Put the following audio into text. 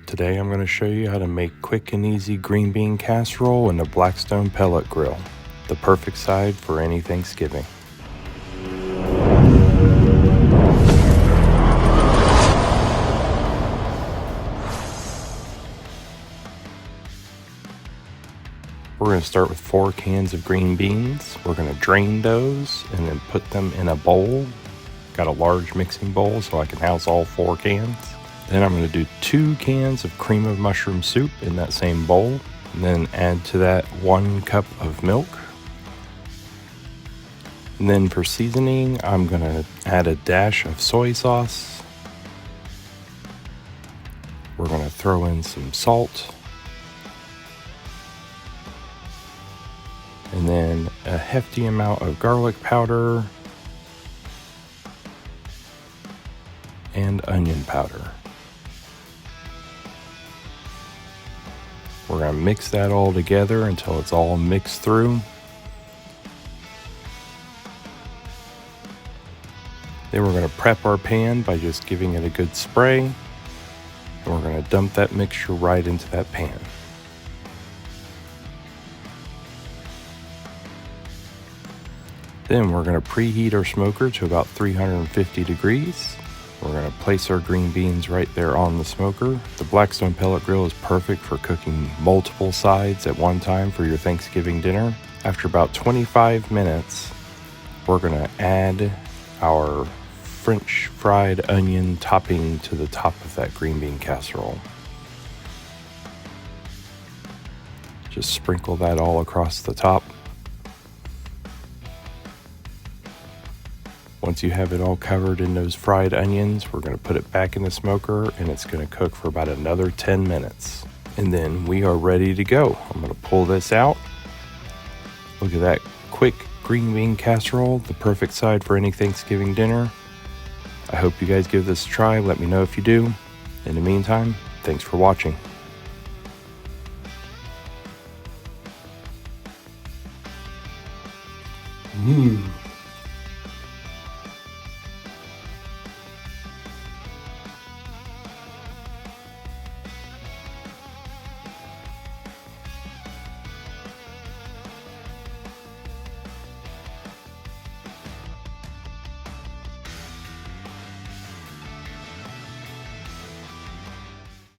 Today I'm going to show you how to make quick and easy green bean casserole in the Blackstone Pellet Grill, the perfect side for any Thanksgiving. We're going to start with 4 cans of green beans. We're going to drain those and then put them in a bowl. Got a large mixing bowl so I can house all 4 cans. Then I'm going to do 2 cans of cream of mushroom soup in that same bowl. And then add to that 1 cup of milk. And then for seasoning, I'm going to add a dash of soy sauce. We're going to throw in some salt. And then a hefty amount of garlic powder and onion powder. We're going to mix that all together until it's all mixed through. Then we're going to prep our pan by just giving it a good spray. And we're going to dump that mixture right into that pan. Then we're going to preheat our smoker to about 350 degrees. We're going to place our green beans right there on the smoker. The Blackstone Pellet Grill is perfect for cooking multiple sides at one time for your Thanksgiving dinner. After about 25 minutes, we're going to add our French fried onion topping to the top of that green bean casserole. Just sprinkle that all across the top. Once you have it all covered in those fried onions, we're going to put it back in the smoker and it's going to cook for about another 10 minutes. And then we are ready to go. I'm going to pull this out. Look at that quick green bean casserole, the perfect side for any Thanksgiving dinner. I hope you guys give this a try. Let me know if you do. In the meantime, thanks for watching. Mmm.